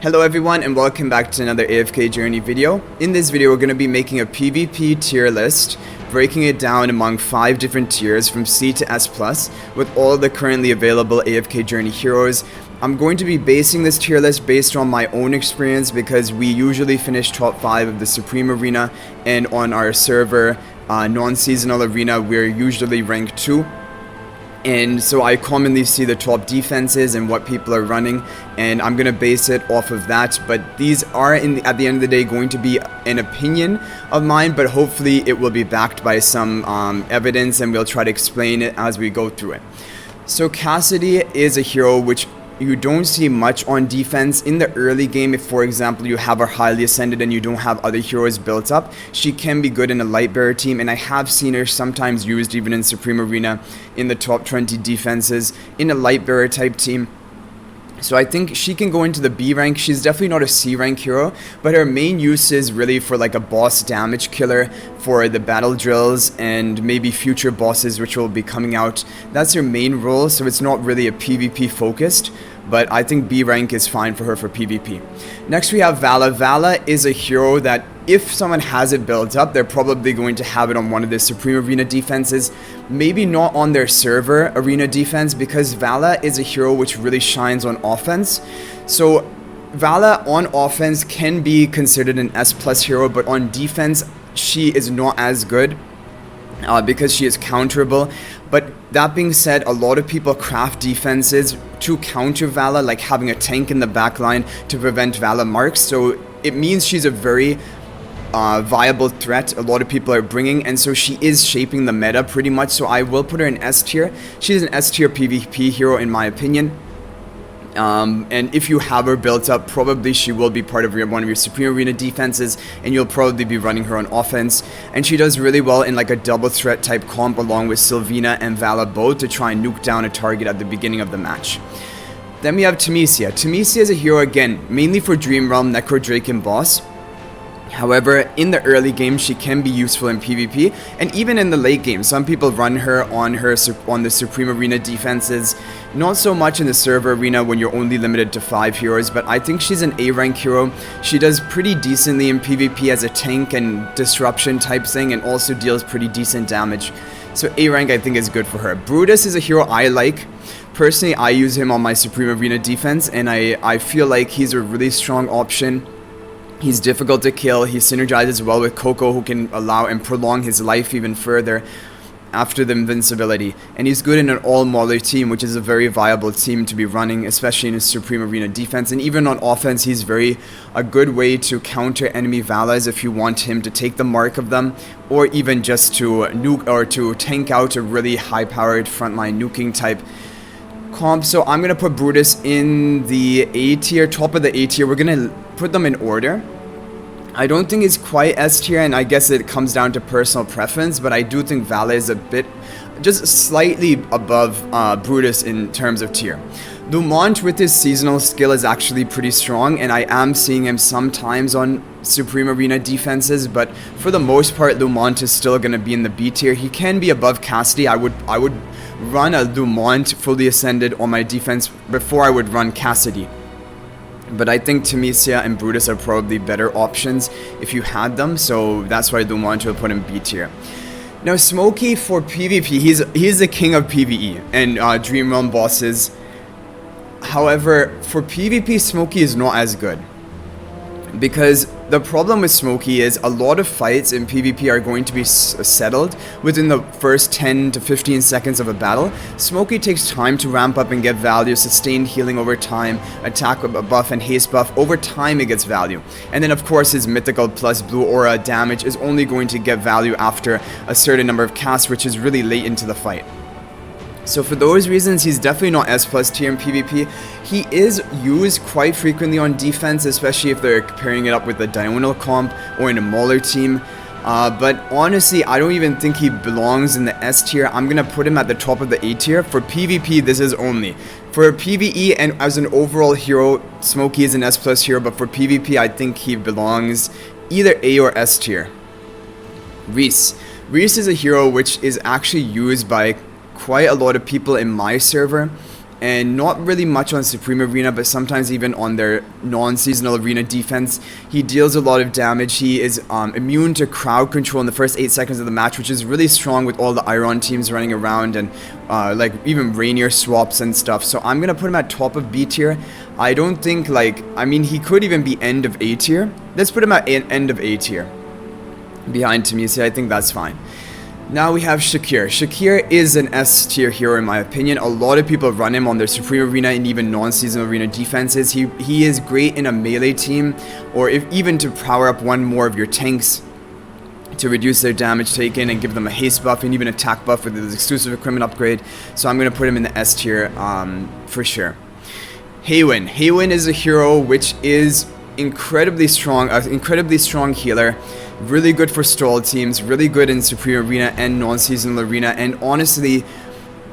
Hello everyone and welcome back to another AFK journey video. In this video we're going to be making a PvP tier list, breaking it down among 5 different tiers from C to S+, with all the currently available AFK journey heroes. I'm going to be basing this tier list based on my own experience because we usually finish top 5 of the Supreme Arena, and on our server non-seasonal arena we're usually rank 2. And so I commonly see the top defenses and what people are running, and I'm going to base it off of that. But these are, at the end of the day, going to be an opinion of mine, but hopefully it will be backed by some evidence, and we'll try to explain it as we go through it. So Cassidy is a hero which you don't see much on defense in the early game. If, for example, you have her highly ascended and you don't have other heroes built up, she can be good in a light bearer team, and I have seen her sometimes used even in Supreme Arena in the top 20 defenses in a light bearer type team. So I think she can go into the B rank. She's definitely not a C rank hero, but her main use is really for like a boss damage killer for the battle drills and maybe future bosses which will be coming out. That's her main role, so it's not really a PvP focused, but I think B rank is fine for her for PvP. Next we have Vala. Vala is a hero that if someone has it built up, they're probably going to have it on one of the Supreme Arena defenses, maybe not on their server arena defense, because Vala is a hero which really shines on offense. So Vala on offense can be considered an S+ hero, but on defense she is not as good because she is counterable. But that being said, a lot of people craft defenses to counter Vala, like having a tank in the backline to prevent Vala marks. So it means she's a very viable threat a lot of people are bringing, and so she is shaping the meta pretty much. So I will put her in S tier. She's an S tier PvP hero in my opinion. And if you have her built up, probably she will be part of one of your Supreme Arena defenses, and you'll probably be running her on offense. And she does really well in like a double threat type comp along with Sylina and Vala both to try and nuke down a target at the beginning of the match. Then we have Temesia. Temesia is a hero again, mainly for Dream Realm, Necro Drake, and Boss. However, in the early game, she can be useful in PvP, and even in the late game. Some people run her on the Supreme Arena defenses, not so much in the server arena when you're only limited to 5 heroes, but I think she's an A rank hero. She does pretty decently in PvP as a tank and disruption type thing, and also deals pretty decent damage. So A rank I think is good for her. Brutus is a hero I like. Personally, I use him on my Supreme Arena defense, and I feel like he's a really strong option. He's difficult to kill, he synergizes well with Koko, who can allow and prolong his life even further after the invincibility. And he's good in an all-mauler team, which is a very viable team to be running, especially in his Supreme Arena defense. And even on offense, he's a good way to counter enemy Valas if you want him to take the mark of them, or even just to nuke or to tank out a really high-powered frontline nuking type comp. So I'm gonna put Brutus in the A tier, top of the A tier. We're gonna put them in order. I don't think it's quite S tier, and I guess it comes down to personal preference, but I do think Vala is a bit, just slightly above Brutus in terms of tier. Lumont with his seasonal skill is actually pretty strong, and I am seeing him sometimes on Supreme Arena defenses, but for the most part Lumont is still going to be in the B tier. He can be above Cassidy. I would run a Lumont fully ascended on my defense before I would run Cassidy. But I think Temesia and Brutus are probably better options if you had them, so that's why Lumont will put in B tier. Now Smokey for PvP, he's the king of PvE and Dream Realm bosses. However, for PvP, Smokey is not as good, because the problem with Smokey is a lot of fights in PvP are going to be settled within the first 10 to 15 seconds of a battle. Smokey takes time to ramp up and get value, sustained healing over time, attack buff and haste buff. Over time it gets value. And then of course his mythical plus blue aura damage is only going to get value after a certain number of casts, which is really late into the fight. So for those reasons, he's definitely not S+ tier in PvP. He is used quite frequently on defense, especially if they're pairing it up with a Diono comp or in a Mauler team. But honestly, I don't even think he belongs in the S tier. I'm going to put him at the top of the A tier. For PvP, this is only. For PvE and as an overall hero, Smokey is an S+ hero, but for PvP, I think he belongs either A or S tier. Reese. Reese is a hero which is actually used by quite a lot of people in my server. and not really much on Supreme Arena, but sometimes even on their non-seasonal arena defense. He deals a lot of damage. He is immune to crowd control in the first 8 seconds of the match, which is really strong with all the Iron teams running around and like even Rainier swaps and stuff. So I'm gonna put him at top of B tier. I don't think like, I mean, he could even be end of A tier. Let's put him at end of A tier behind Tamisi. I think that's fine. Now we have Shakir. Shakir is an S tier hero in my opinion. A lot of people run him on their Supreme Arena and even non-seasonal arena defenses. He is great in a melee team, or if even to power up one more of your tanks to reduce their damage taken and give them a haste buff and even attack buff with his exclusive equipment upgrade. So I'm going to put him in the S tier for sure. Haywin. Haywin is a hero which is incredibly strong, an incredibly strong healer. Really good for stall teams, really good in Supreme Arena and non-seasonal arena, and honestly,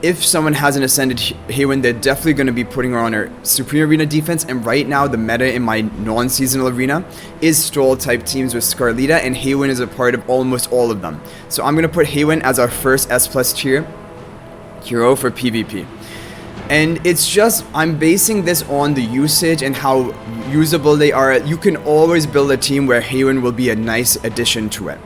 if someone hasn't ascended Haywin, they're definitely going to be putting her on her Supreme Arena defense, and right now the meta in my non-seasonal arena is stall type teams with Scarlita, and Haywin is a part of almost all of them. So I'm going to put Haywin as our first S+ tier hero for PvP. And it's just, I'm basing this on the usage and how usable they are. You can always build a team where Haywin will be a nice addition to it.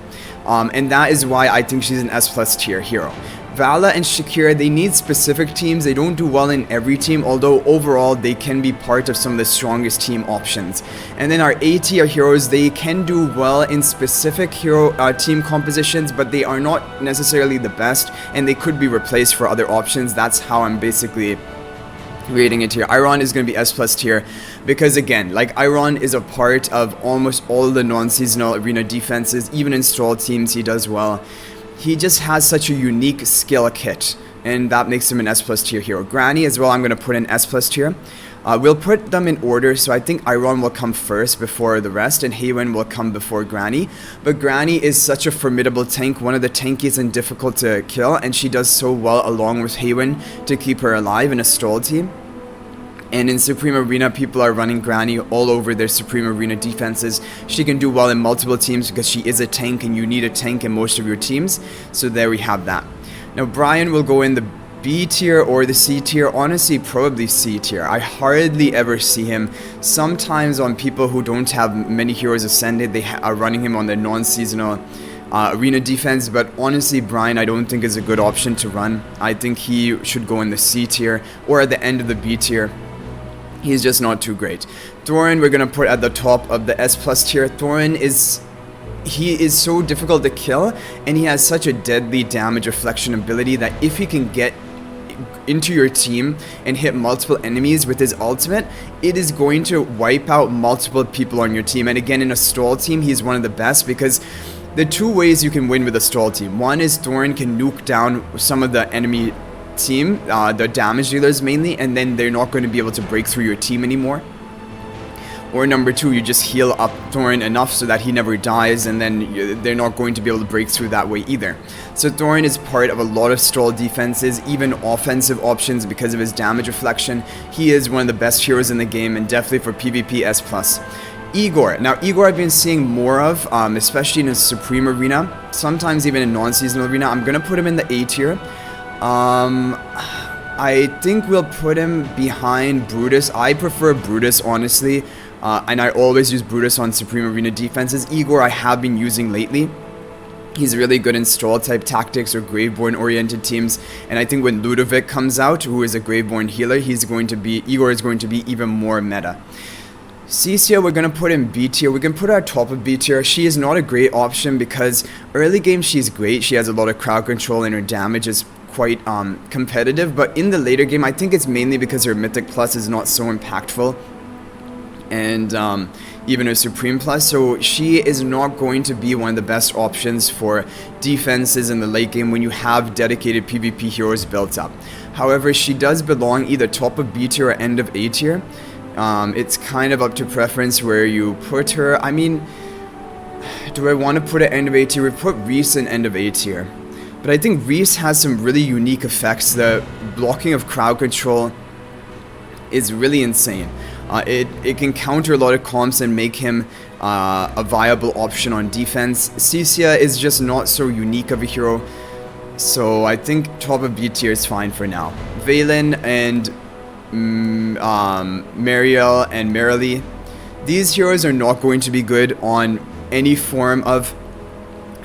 And that is why I think she's an S+ tier hero. Vala and Shakir, they need specific teams. They don't do well in every team, although overall they can be part of some of the strongest team options. And then our A tier heroes, they can do well in specific hero team compositions, but they are not necessarily the best, and they could be replaced for other options. That's how I'm basically rating it here. Iron is going to be S+ tier because, again, like, Iron is a part of almost all the non-seasonal arena defenses. Even in stall teams he does well. He just has such a unique skill kit, and that makes him an S+ tier hero. Granny as well, I'm going to put in S+ tier. We'll put them in order, so I think Iron will come first before the rest, and Haywin will come before Granny. But Granny is such a formidable tank, one of the tankiest and difficult to kill, and she does so well along with Haywin to keep her alive in a stall team. And in Supreme Arena, people are running Granny all over their Supreme Arena defenses. She can do well in multiple teams because she is a tank, and you need a tank in most of your teams. So there we have that. Now Brian will go in the B tier or the C tier. Honestly, probably C tier. I hardly ever see him. Sometimes on people who don't have many heroes ascended, they are running him on their non-seasonal arena defense, but honestly Brian I don't think is a good option to run. I think he should go in the C tier or at the end of the B tier. He's just not too great. Thoran we're gonna put at the top of the S+ tier. Thoran is so difficult to kill, and he has such a deadly damage reflection ability that if he can get into your team and hit multiple enemies with his ultimate, it is going to wipe out multiple people on your team. And again, in a stall team, he's one of the best because the two ways you can win with a stall team. One is Thoran can nuke down some of the enemy team, the damage dealers mainly, and then they're not going to be able to break through your team anymore. Or number two, you just heal up Thoran enough so that he never dies, and then they're not going to be able to break through that way either. So Thoran is part of a lot of stall defenses, even offensive options because of his damage reflection. He is one of the best heroes in the game, and definitely for PvP S+. Igor. Now Igor I've been seeing more of, especially in a Supreme Arena, sometimes even in non-seasonal arena. I'm going to put him in the A tier. I think we'll put him behind Brutus. I prefer Brutus, honestly, and I always use Brutus on Supreme Arena defenses. Igor I have been using lately. He's really good in stall type tactics or Graveborn oriented teams, and I think when Ludovic comes out, who is a Graveborn healer, Igor is going to be even more meta. Cecia, we're going to put in B tier. We can put her at top of B tier. She is not a great option because early game she's great. She has a lot of crowd control and her damage is quite competitive, but in the later game I think it's mainly because her Mythic Plus is not so impactful, and even her Supreme Plus, so she is not going to be one of the best options for defenses in the late game when you have dedicated PvP heroes built up. However, she does belong either top of B tier or end of A tier. It's kind of up to preference where you put her. I mean, do I want to put it end of A tier? We put Reese in end of A tier. But I think Reese has some really unique effects. The blocking of crowd control is really insane. It can counter a lot of comps and make him a viable option on defense. Cecia is just not so unique of a hero, so I think top of B tier is fine for now. Valen and Mariel and Marilee. These heroes are not going to be good on any form of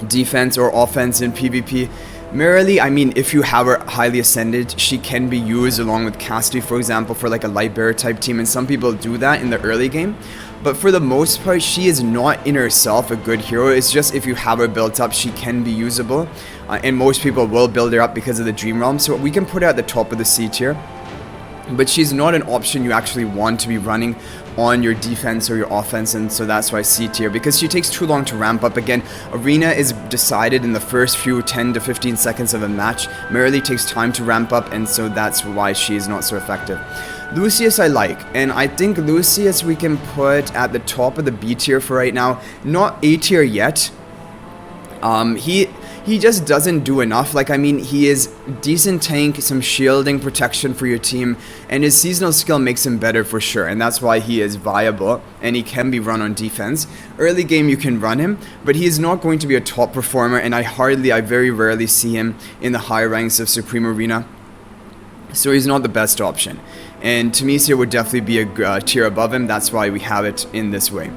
defense or offense in PvP. Marilee, I mean, if you have her highly ascended, she can be used along with Cassidy, for example, for like a light bearer type team, and some people do that in the early game. But for the most part, she is not in herself a good hero. It's just if you have her built up, she can be usable. And most people will build her up because of the Dream Realm. So we can put her at the top of the C tier. But she's not an option you actually want to be running on your defense or your offense, and so that's why C tier, because she takes too long to ramp up. Again, Arena is decided in the first few 10 to 15 seconds of a match. Marilee takes time to ramp up, and so that's why she is not so effective. Lucius I like, and I think Lucius we can put at the top of the B tier for right now. Not A tier yet. He just doesn't do enough. Like, I mean, he is decent tank, some shielding, protection for your team, and his seasonal skill makes him better for sure, and that's why he is viable, and he can be run on defense. Early game you can run him, but he is not going to be a top performer, and I very rarely see him in the high ranks of Supreme Arena, so he's not the best option. And Tamesia would definitely be a tier above him, that's why we have it in this way.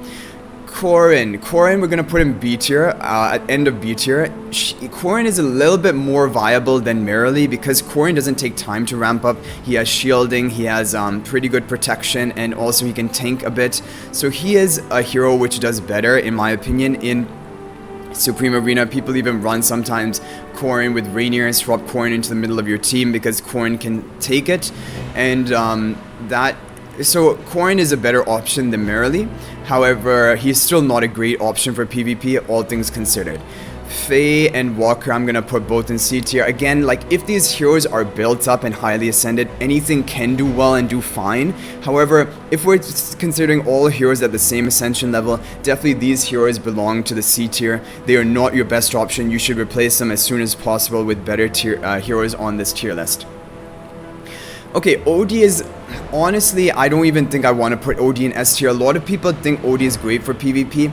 Thoran, we're going to put him B tier, at end of B tier. Thoran is a little bit more viable than Marilee because Thoran doesn't take time to ramp up. He has shielding, he has pretty good protection, and also he can tank a bit. So he is a hero which does better, in my opinion, in Supreme Arena. People even run sometimes Thoran with Rainier and swap Thoran into the middle of your team because Thoran can take it, and so Thoran is a better option than Marilee. However, he's still not a great option for PvP, all things considered. Faye and Walker, I'm gonna put both in C tier. Again, like, if these heroes are built up and highly ascended, anything can do well and do fine. However, if we're considering all heroes at the same ascension level, definitely these heroes belong to the C tier. They are not your best option. You should replace them as soon as possible with better heroes on this tier list. Okay, OD is, honestly, I don't even think I want to put OD in S tier. A lot of people think OD is great for PvP.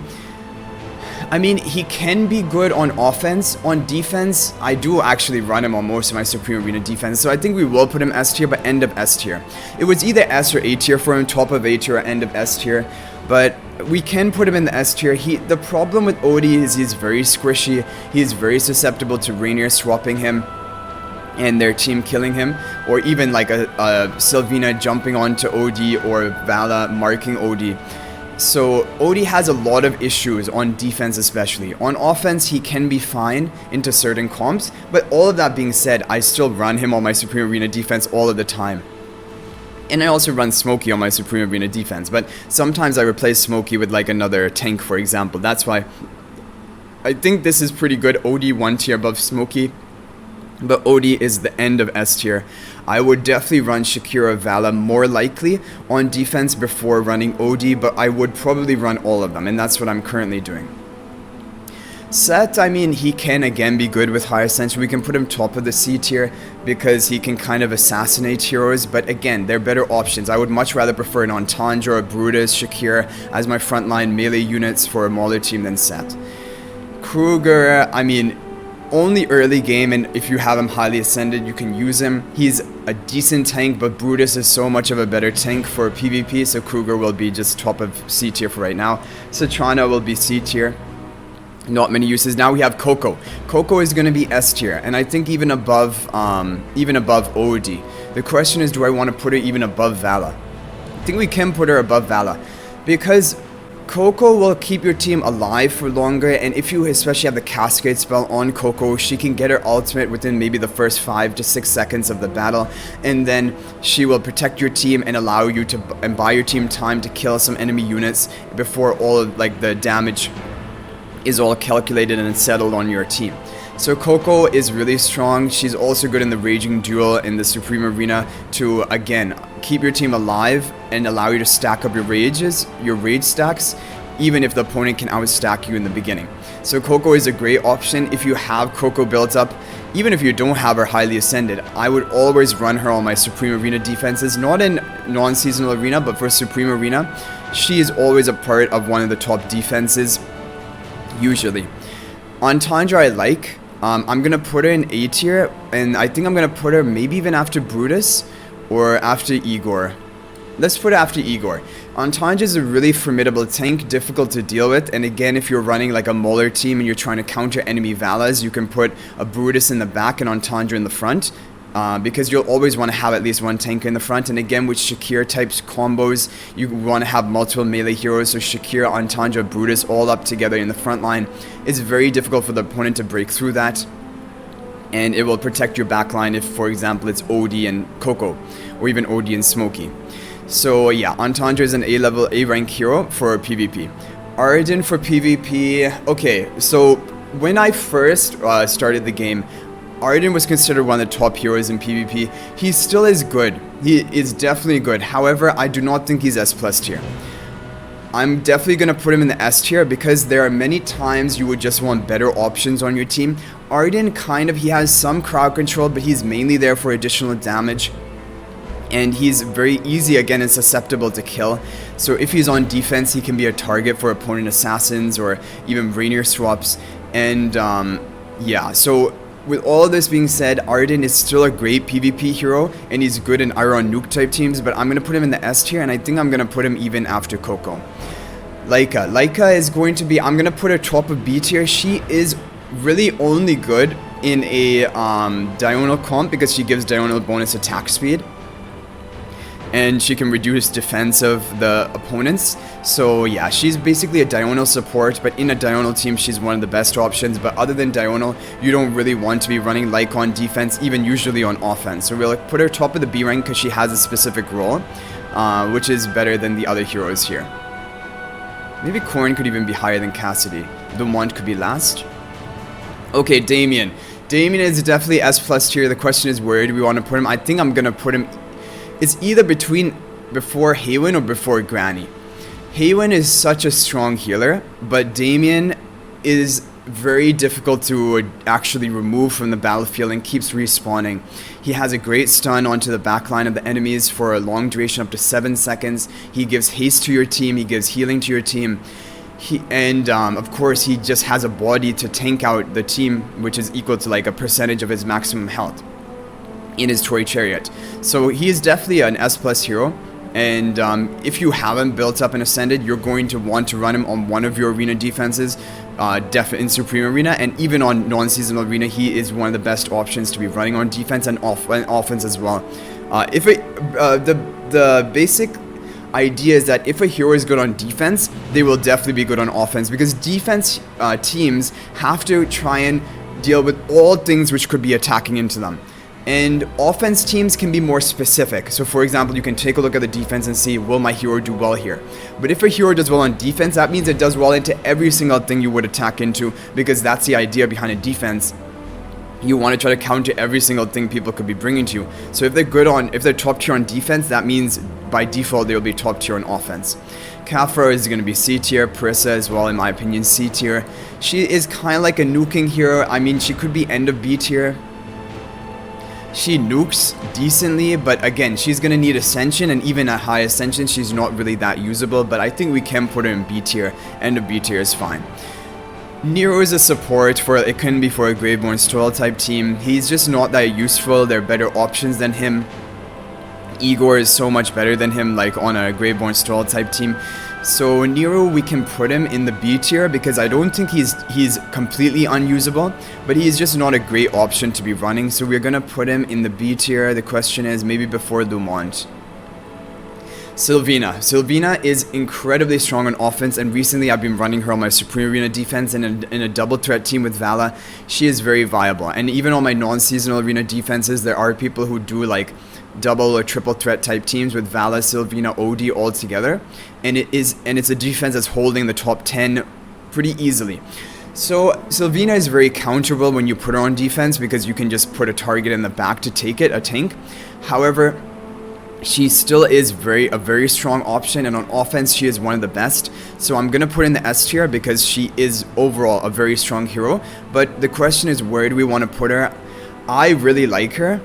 I mean, he can be good on offense. On defense, I do actually run him on most of my Supreme Arena defense, so I think we will put him S tier, but end of S tier. It was either S or A tier for him, top of A tier or end of S tier, but we can put him in the S tier. The problem with OD is he's very squishy. He's very susceptible to Rainier swapping him and their team killing him, or even like a Sylvina jumping onto OD or Vala marking OD. So OD has a lot of issues on defense especially. On offense, he can be fine into certain comps, but all of that being said, I still run him on my Supreme Arena defense all of the time. And I also run Smokey on my Supreme Arena defense, but sometimes I replace Smokey with like another tank, for example. That's why I think this is pretty good. OD 1 tier above Smokey, but OD is the end of S tier. I would definitely run Shakir or Vala more likely on defense before running OD, but I would probably run all of them, and that's what I'm currently doing. Seth, I mean, he can again be good with high ascension. We can put him top of the C tier because he can kind of assassinate heroes, but again, they're better options. I would much rather prefer an Onandra or Brutus, Shakir as my frontline melee units for a Mauler team than Seth. Krueger, I mean, only early game, and if you have him highly ascended, you can use him. He's a decent tank, but Brutus is so much of a better tank for PvP, so Krueger will be just top of C tier for right now. Situational will be C tier. Not many uses. Now we have Koko. Koko is going to be S tier, and I think even above OD. The question is, do I want to put her even above Vala? I think we can put her above Vala, because Koko will keep your team alive for longer, and if you especially have the Cascade spell on Koko, she can get her ultimate within maybe the first 5 to 6 seconds of the battle, and then she will protect your team and allow you to and buy your team time to kill some enemy units before all of like the damage is all calculated and settled on your team. So Koko is really strong. She's also good in the Raging Duel in the Supreme Arena to, again, keep your team alive and allow you to stack up your rage stacks, even if the opponent can outstack you in the beginning. So Koko is a great option. If you have Koko built up, even if you don't have her highly ascended, I would always run her on my Supreme Arena defenses, not in non-seasonal arena, but for Supreme Arena. She is always a part of one of the top defenses, usually. Onandra I like. I'm going to put her in A tier, and I think I'm going to put her maybe even after Brutus or after Igor? Let's put it after Igor. Onandra is a really formidable tank, difficult to deal with, and again, if you're running like a Mauler team and you're trying to counter enemy Valas, you can put a Brutus in the back and Onandra in the front. Because you'll always want to have at least one tanker in the front, and again with Shakir types combos, you want to have multiple melee heroes, so Shakir, Onandra, Brutus all up together in the front line. It's very difficult for the opponent to break through that, and it will protect your backline if, for example, it's OD and Koko, or even OD and Smokey. So yeah, Onandra is an A-level, A-rank hero for PvP. Ardan for PvP, okay, so when I first started the game, Ardan was considered one of the top heroes in PvP. He still is good. He is definitely good. However, I do not think he's S+ tier. I'm definitely going to put him in the S tier because there are many times you would just want better options on your team. Ardan he has some crowd control, but he's mainly there for additional damage. And he's very easy again and susceptible to kill. So if he's on defense, he can be a target for opponent assassins or even Rainier swaps. And yeah, so with all of this being said, Ardan is still a great PvP hero, and he's good in Iron Nuke type teams, but I'm going to put him in the S tier, and I think I'm going to put him even after Koko. Leica is going to be, I'm going to put her top of B tier. She is really only good in a Diono comp because she gives Diono bonus attack speed. And she can reduce defense of the opponents. So yeah, she's basically a Diono support, but in a Diono team, she's one of the best options. But other than Diono, you don't really want to be running Leica on defense, even usually on offense. So we'll put her top of the B rank because she has a specific role, which is better than the other heroes here. Maybe Corn could even be higher than Cassidy. Dumont could be last. Okay, Damian. Damian is definitely S+ tier. The question is, where do we want to put him? I think I'm going to put him... It's either before Haywin or before Granny. Haywin is such a strong healer, but Damian is very difficult to actually remove from the battlefield and keeps respawning. He has a great stun onto the backline of the enemies for a long duration, up to 7 seconds. He gives haste to your team, he gives healing to your team. Of course, he just has a body to tank out the team, which is equal to like a percentage of his maximum health in his toy chariot. So he is definitely an S+ hero, and if you haven't built up and ascended, you're going to want to run him on one of your arena defenses, definitely in Supreme Arena, and even on non-seasonal arena, he is one of the best options to be running on defense and offense as well. The basic idea is that if a hero is good on defense, they will definitely be good on offense, because defense teams have to try and deal with all things which could be attacking into them. And offense teams can be more specific. So for example, you can take a look at the defense and see, will my hero do well here? But if a hero does well on defense, that means it does well into every single thing you would attack into, because that's the idea behind a defense. You want to try to counter every single thing people could be bringing to you. So if they're top tier on defense, that means by default they'll be top tier on offense. Kafra is going to be C tier, Parissa as well, in my opinion, C tier. She is kind of like a nuking hero. I mean, she could be end of B tier. She nukes decently, but again, she's going to need Ascension, and even at high Ascension, she's not really that usable, but I think we can put her in B tier. End of B tier is fine. Nero is a support for, it can be for a Graveborn Stoil type team. He's just not that useful. There are better options than him. Igor is so much better than him, like on a Graveborn Stoil type team. So Nero, we can put him in the B tier because I don't think he's completely unusable, but he's just not a great option to be running. So we're gonna put him in the B tier. The question is maybe before Dumont. Sylina is incredibly strong on offense, and recently I've been running her on my Supreme Arena defense and in a double threat team with Vala. She is very viable, and even on my non-seasonal arena defenses, there are people who do like double or triple threat type teams with Vala, Sylina, OD all together, and it's a defense that's holding the top 10 pretty easily. So Sylina is very counterable when you put her on defense because you can just put a target in the back to take it, a tank. However, she still is a very strong option, and on offense she is one of the best. So I'm gonna put in the S tier because she is overall a very strong hero. But the question is, where do we want to put her? I really like her,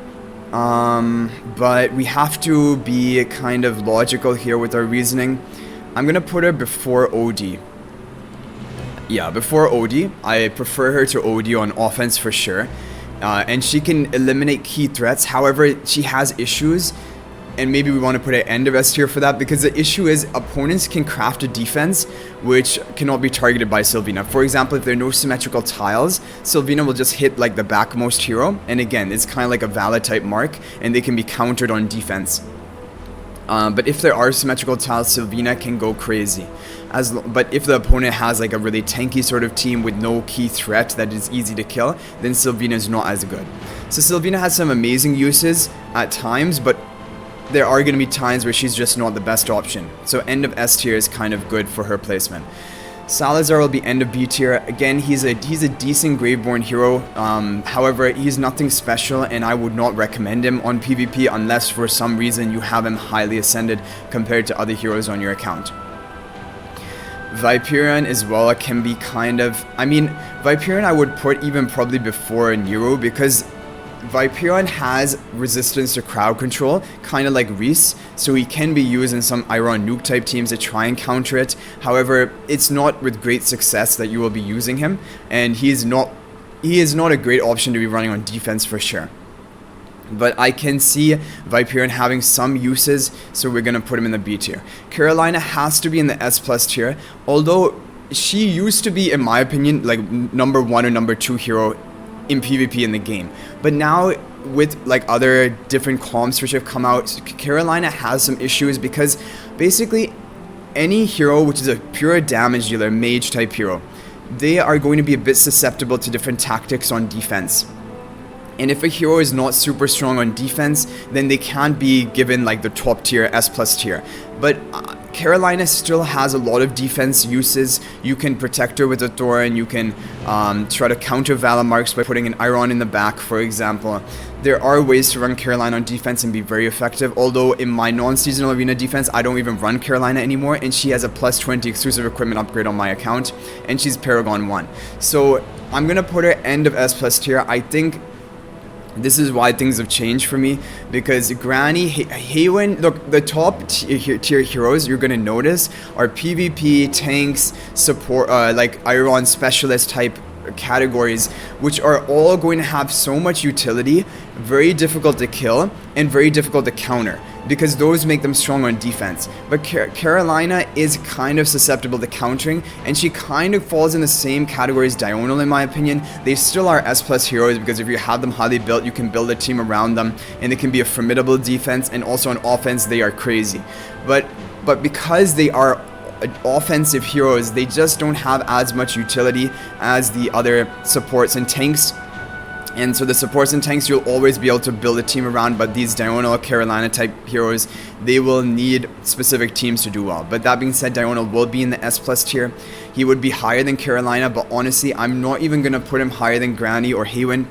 but we have to be kind of logical here with our reasoning. I'm gonna put her before OD. Yeah, before OD. I prefer her to OD on offense for sure, and she can eliminate key threats. However, she has issues. and maybe we want to put an end of S tier for that, because the issue is opponents can craft a defense which cannot be targeted by Sylina. For example, if there are no symmetrical tiles, Sylina will just hit like the backmost hero, and again, it's kind of like a Vala type mark, and they can be countered on defense. But if there are symmetrical tiles, Sylina can go crazy. But if the opponent has like a really tanky sort of team with no key threat that is easy to kill, then Sylina is not as good. So Sylina has some amazing uses at times, but there are going to be times where she's just not the best option. So end of S tier is kind of good for her placement. Salazar will be end of B tier. Again, he's a decent Graveborn hero. However, he's nothing special, and I would not recommend him on PvP unless for some reason you have him highly ascended compared to other heroes on your account. Viperion as well can be kind of... I mean, Viperion I would put even probably before Nero, because Viperion has resistance to crowd control, kind of like Reese, so he can be used in some Iron Nuke type teams to try and counter it. However, it's not with great success that you will be using him, and he is not a great option to be running on defense for sure. But I can see Viperion having some uses, so we're going to put him in the B tier. Carolina has to be in the S plus tier, although she used to be, in my opinion, like number 1 or number 2 hero in PvP in the game. But now with like other different comps which have come out, Carolina has some issues, because basically any hero which is a pure damage dealer, mage type hero, they are going to be a bit susceptible to different tactics on defense. And if a hero is not super strong on defense, then they can't be given like the top tier, S plus tier. But Carolina still has a lot of defense uses. You can protect her with a Thoran, you can try to counter Vala marks by putting an Iron in the back, for example. There are ways to run Carolina on defense and be very effective, although in my non-seasonal arena defense, I don't even run Carolina anymore, and she has a plus 20 exclusive equipment upgrade on my account, and she's Paragon 1. So I'm going to put her end of S plus tier. I think this is why things have changed for me, because Granny, Haywen, look, the top tier heroes you're going to notice are PvP, tanks, support, like Iron specialist type categories, which are all going to have so much utility, very difficult to kill, and very difficult to counter, because those make them strong on defense. But Carolina is kind of susceptible to countering, and she kind of falls in the same category as Diono in my opinion. They still are S plus heroes, because if you have them highly built, you can build a team around them, and they can be a formidable defense, and also on offense they are crazy. But because they are offensive heroes, they just don't have as much utility as the other supports and tanks. And so the supports and tanks you'll always be able to build a team around, but these Diono, Carolina type heroes, they will need specific teams to do well. But that being said, Diono will be in the S plus tier. He would be higher than Carolina, but honestly, I'm not even going to put him higher than Granny or Haywen,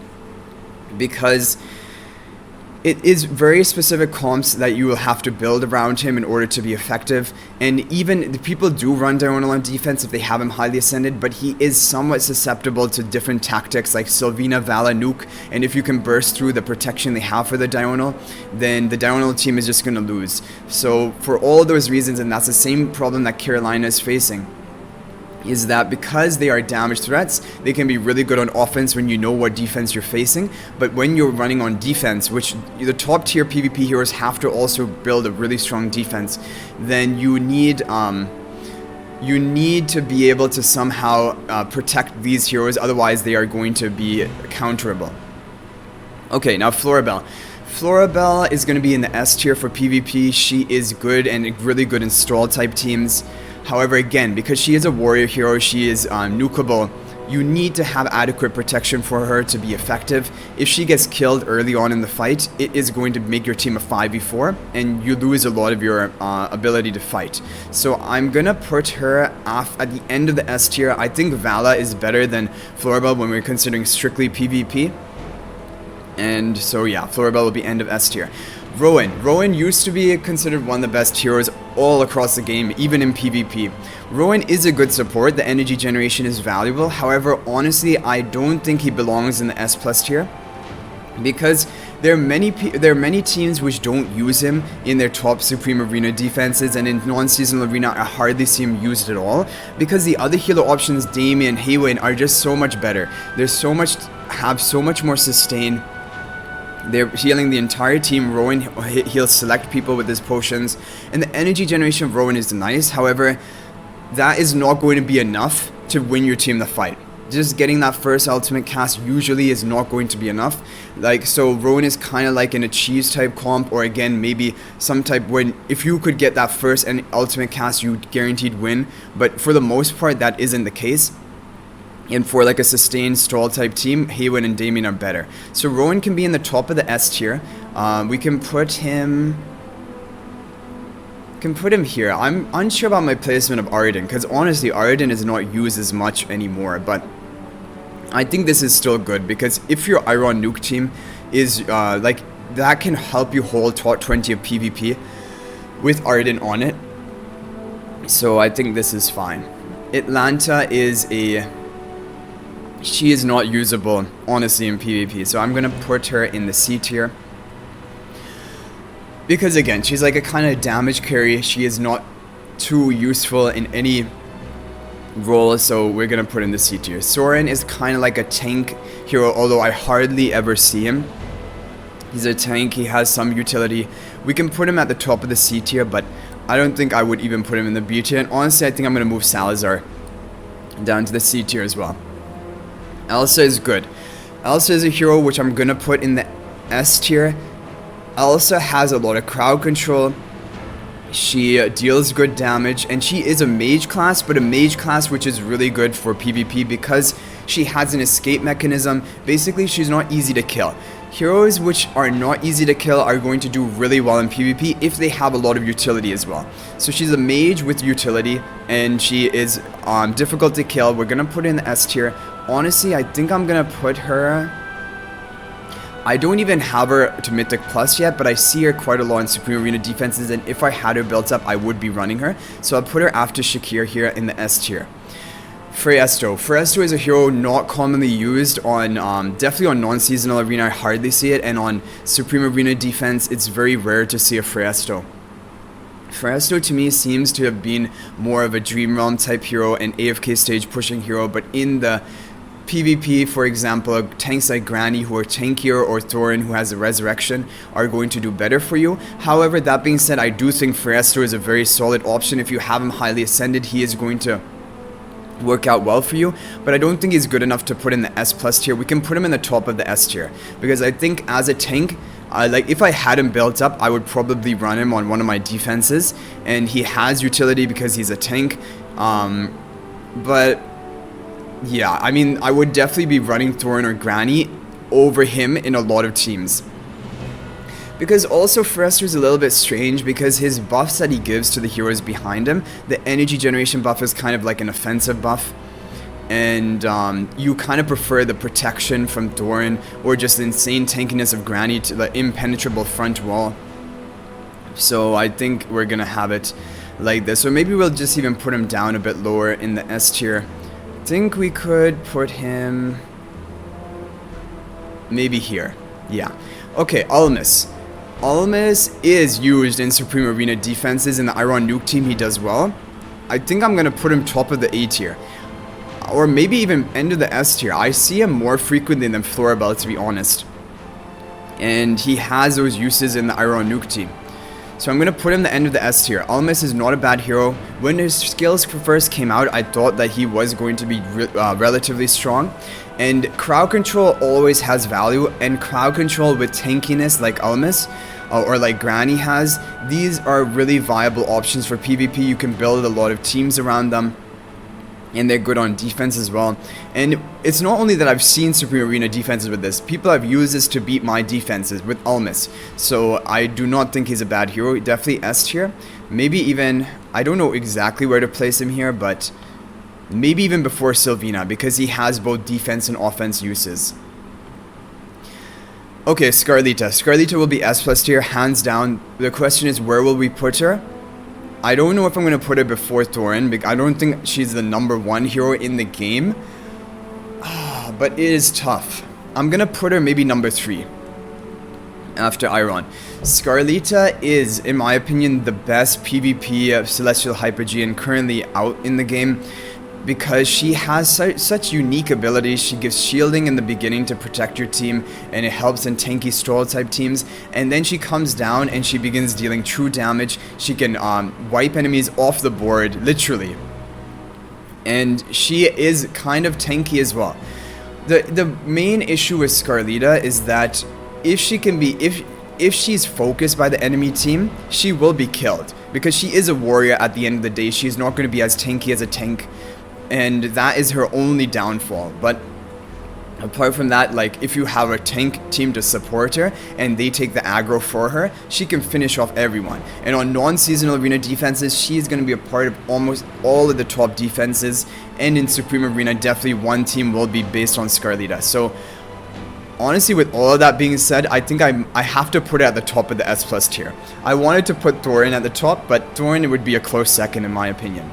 because it is very specific comps that you will have to build around him in order to be effective. And even the people do run Diono on defense if they have him highly ascended, but he is somewhat susceptible to different tactics like Sylina, Vala, Nuke, and if you can burst through the protection they have for the Diono, then the Diono team is just going to lose. So for all those reasons, and that's the same problem that Carolina is facing, is that because they are damage threats, they can be really good on offense when you know what defense you're facing, but when you're running on defense, which the top tier PvP heroes have to also build a really strong defense, then you need to be able to somehow protect these heroes, otherwise they are going to be counterable. Okay, now Florell. Florell is going to be in the S tier for PvP. She is good and really good in stall type teams. However, again, because she is a warrior hero, she is nukeable, you need to have adequate protection for her to be effective. If she gets killed early on in the fight, it is going to make your team a 5v4, and you lose a lot of your ability to fight. So I'm going to put her at the end of the S tier. I think Vala is better than Florell when we're considering strictly PvP. And so yeah, Florell will be end of S tier. Rowan used to be considered one of the best heroes all across the game, even in PvP. Rowan is a good support, the energy generation is valuable, however, honestly, I don't think he belongs in the S plus tier, because there are many teams which don't use him in their top Supreme Arena defenses, and in non-seasonal Arena I hardly see him used at all, because the other healer options, Damian, Haywen, are just so much better. Have so much more sustain. They're healing the entire team. Rowan, he'll select people with his potions, and the energy generation of Rowan is nice. However, that is not going to be enough to win your team the fight. Just getting that first ultimate cast usually is not going to be enough. Like, so Rowan is kind of like an achieves type comp, or again, maybe some type when if you could get that first and ultimate cast, you guaranteed win. But for the most part, that isn't the case. And for like a sustained stall type team, Haywood and Damian are better. So Rowan can be in the top of the S tier. We can put him here. I'm unsure about my placement of Ardan, because honestly, Ardan is not used as much anymore. But I think this is still good, because if your Iron Nuke team is like that, can help you hold top 20 of PvP with Ardan on it. So I think this is fine. Atlanta she is not usable, honestly, in PvP. So I'm going to put her in the C tier. Because again, she's like a kind of damage carry. She is not too useful in any role. So we're going to put in the C tier. Thoran is kind of like a tank hero, although I hardly ever see him. He's a tank. He has some utility. We can put him at the top of the C tier, but I don't think I would even put him in the B tier. And honestly, I think I'm going to move Salazar down to the C tier as well. Alisa is good. Alisa is a hero which I'm going to put in the S tier. Alisa has a lot of crowd control. She deals good damage, and she is a mage class, but a mage class which is really good for PvP because she has an escape mechanism. Basically, she's not easy to kill. Heroes which are not easy to kill are going to do really well in PvP if they have a lot of utility as well. So she's a mage with utility, and she is difficult to kill. We're going to put her in the S tier. Honestly, I think I'm going to put her... I don't even have her to Mythic Plus yet, but I see her quite a lot in Supreme Arena defenses, and if I had her built up, I would be running her. So I'll put her after Shakir here in the S tier. Festo. Festo is a hero not commonly used on, definitely on non-seasonal arena, I hardly see it, and on Supreme Arena defense, it's very rare to see a Festo. Festo to me seems to have been more of a Dream Realm type hero, an AFK stage pushing hero, but in the PvP, for example, tanks like Granny, who are tankier, or Thoran, who has a resurrection, are going to do better for you. However, that being said, I do think Festo is a very solid option. If you have him highly ascended, he is going to work out well for you, but I don't think he's good enough to put in the S plus tier. We can put him in the top of the S tier, because I think as a tank, like if I had him built up, I would probably run him on one of my defenses, and he has utility because he's a tank, but yeah, I mean, I would definitely be running Thoran or Granny over him in a lot of teams. Because also Festo is a little bit strange, because his buffs that he gives to the heroes behind him, the energy generation buff is kind of like an offensive buff. And you kind of prefer the protection from Thoran, or just the insane tankiness of Granny to the impenetrable front wall. So I think we're going to have it like this. Or maybe we'll just even put him down a bit lower in the S tier. I think we could put him maybe here. Yeah. Okay, Almus. Almus is used in Supreme Arena defenses. In the Iron Nuke team, he does well. I think I'm going to put him top of the A tier. Or maybe even end of the S tier. I see him more frequently than Florell, to be honest. And he has those uses in the Iron Nuke team. So I'm going to put him the end of the S tier. Almus is not a bad hero. When his skills first came out, I thought that he was going to be relatively strong. And crowd control always has value. And crowd control with tankiness like Almus, or like Granny has, these are really viable options for PvP. You can build a lot of teams around them. And they're good on defense as well. And it's not only that I've seen Supreme Arena defenses with this. People have used this to beat my defenses with Almus. So I do not think he's a bad hero. Definitely S tier. Maybe even, I don't know exactly where to place him here, but maybe even before Sylina, because he has both defense and offense uses. Okay, Scarlita. Scarlita will be S plus tier, hands down. The question is, where will we put her? I don't know if I'm going to put her before Thoran, because I don't think she's the #1 hero in the game. But it is tough. I'm going to put her maybe #3 after Iron. Scarlita is, in my opinion, the best PvP Celestial Hypergean currently out in the game, because she has such unique abilities. She gives shielding in the beginning to protect your team, and it helps in tanky stroll type teams, and then she comes down and she begins dealing true damage. She can wipe enemies off the board, literally, and she is kind of tanky as well. The main issue with Scarlita is that if she's focused by the enemy team, she will be killed, because she is a warrior at the end of the day. She's not going to be as tanky as a tank, and that is her only downfall. But apart from that, like, if you have a tank team to support her and they take the aggro for her, she can finish off everyone. And on non-seasonal arena defenses, she's going to be a part of almost all of the top defenses, and in Supreme Arena, definitely one team will be based on Scarlita. So honestly, with all of that being said, I think I have to put it at the top of the S plus tier. I wanted to put Thoran at the top, but Thoran would be a close second in my opinion.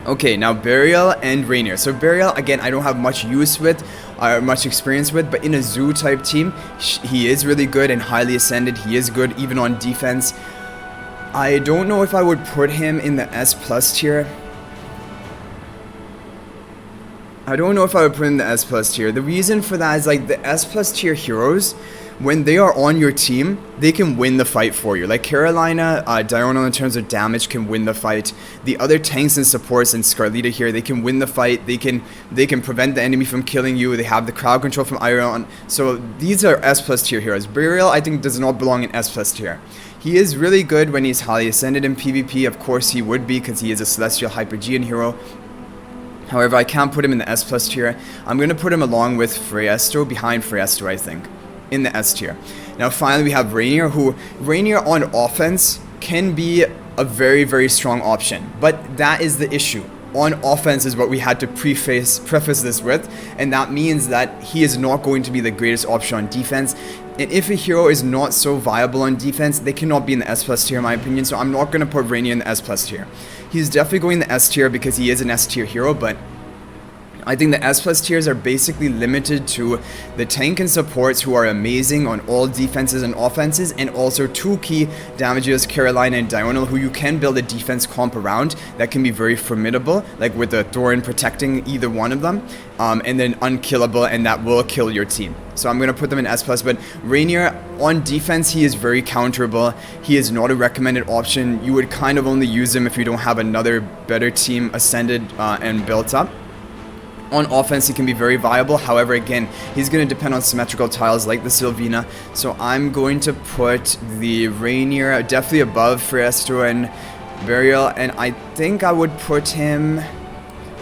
Okay, now Burial and Rainier. So Burial, again, I don't have much use with, much experience with, but in a zoo type team, he is really good and highly ascended. He is good even on defense. I don't know if I would put him in the S plus tier. I don't know if I would put in the S plus tier. The reason for that is, like, the S plus tier heroes, when they are on your team, they can win the fight for you. Like Carolina, Diono in terms of damage can win the fight. The other tanks and supports and Scarlita here, they can win the fight. They can prevent the enemy from killing you. They have the crowd control from Iron. So these are S plus tier heroes. Burial, I think, does not belong in S plus tier. He is really good when he's highly ascended in PvP. Of course he would be, because he is a Celestial Hypergean hero. However, I can't put him in the S plus tier. I'm going to put him along with Festo, behind Festo, I think, in the S tier. Now finally we have Rainier, who Rainier on offense can be a very, very strong option, but that is the issue. On offense is what we had to preface this with, and that means that he is not going to be the greatest option on defense. And if a hero is not so viable on defense, they cannot be in the S plus tier in my opinion, so I'm not going to put Rainier in the S plus tier. He's definitely going in the S tier because he is an S tier hero, but I think the S plus tiers are basically limited to the tank and supports who are amazing on all defenses and offenses, and also two key damages, Carolina and Diono, who you can build a defense comp around that can be very formidable, like with the Thoran protecting either one of them, and then unkillable, and that will kill your team. So I'm going to put them in S plus, but Rainier on defense, he is very counterable. He is not a recommended option. You would kind of only use him if you don't have another better team ascended and built up. On offense, he can be very viable. However, again, he's going to depend on symmetrical tiles like the Sylvina. So I'm going to put the Rainier definitely above Festo and Burial, and I think I would put him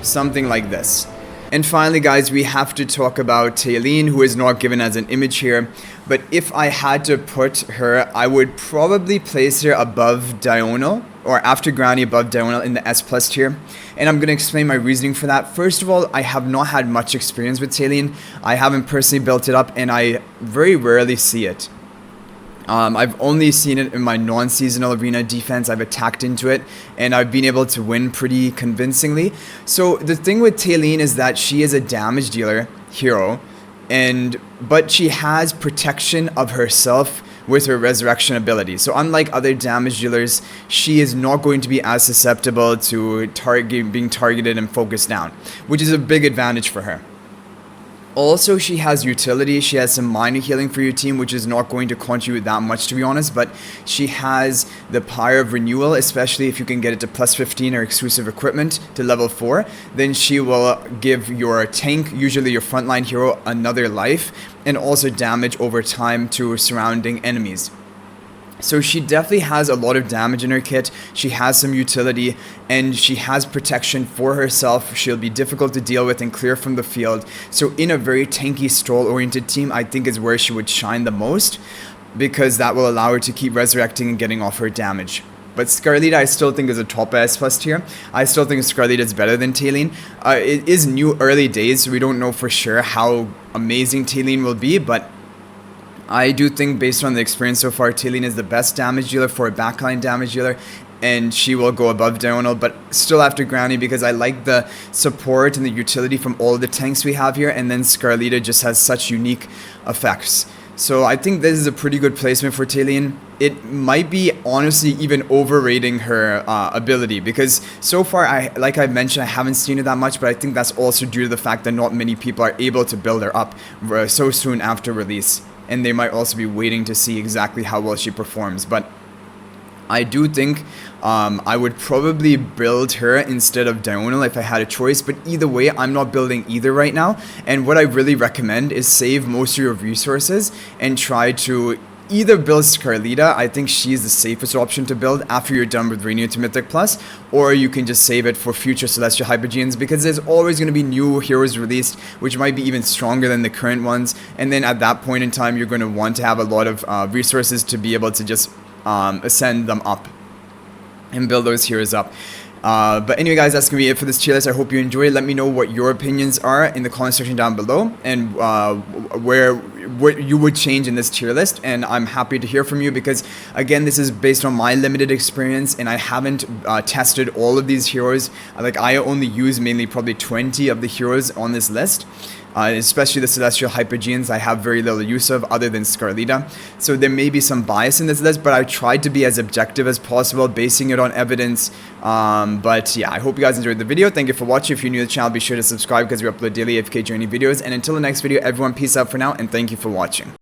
something like this. And finally, guys, we have to talk about Tenen, who is not given as an image here. But if I had to put her, I would probably place her above Diono, or after Granny above Diono in the S plus tier. And I'm going to explain my reasoning for that. First of all, I have not had much experience with Tenen. I haven't personally built it up, and I very rarely see it. I've only seen it in my non-seasonal arena defense. I've attacked into it, and I've been able to win pretty convincingly. So the thing with Tenen is that she is a damage dealer hero, but she has protection of herself with her resurrection ability. So unlike other damage dealers, she is not going to be as susceptible to being targeted and focused down, which is a big advantage for her. Also, she has utility. She has some minor healing for your team, which is not going to contribute that much, to be honest, but she has the Pyre of Renewal, especially if you can get it to plus 15 or exclusive equipment to level 4, then she will give your tank, usually your frontline hero, another life, and also damage over time to surrounding enemies. So she definitely has a lot of damage in her kit. She has some utility, and she has protection for herself. She'll be difficult to deal with and clear from the field. So in a very tanky stroll oriented team, I think is where she would shine the most, because that will allow her to keep resurrecting and getting off her damage. But Scarlita, I still think is a top S plus tier. I still think Scarlita is better than Tenen. It is new early days, so we don't know for sure how amazing Tenen will be, but I do think, based on the experience so far, Tenen is the best damage dealer for a backline damage dealer, and she will go above Diono, but still after Granny, because I like the support and the utility from all the tanks we have here, and then Scarlita just has such unique effects. So I think this is a pretty good placement for Tenen. It might be honestly even overrating her ability, because so far, like I mentioned, I haven't seen it that much, but I think that's also due to the fact that not many people are able to build her up so soon after release, and they might also be waiting to see exactly how well she performs. But I do think I would probably build her instead of Diono if I had a choice, but either way, I'm not building either right now. And what I really recommend is save most of your resources and try to either build Scarlita. I think she's the safest option to build after you're done with Rainier to Mythic Plus, or you can just save it for future Celestial Hypergeans, because there's always going to be new heroes released which might be even stronger than the current ones, and then at that point in time you're going to want to have a lot of resources to be able to just ascend them up and build those heroes up. But anyway, guys, that's gonna be it for this tier list. I hope you enjoyed. Let me know what your opinions are in the comment section down below, and what you would change in this tier list. And I'm happy to hear from you, because again, this is based on my limited experience, and I haven't tested all of these heroes. Like, I only use mainly probably 20 of the heroes on this list. Especially the Celestial Hypergeans, I have very little use of other than Scarlita. So there may be some bias in this list, but I tried to be as objective as possible, basing it on evidence. But yeah, I hope you guys enjoyed the video. Thank you for watching. If you're new to the channel, be sure to subscribe, because we upload daily AFK journey videos. And until the next video, everyone, peace out for now, and thank you for watching.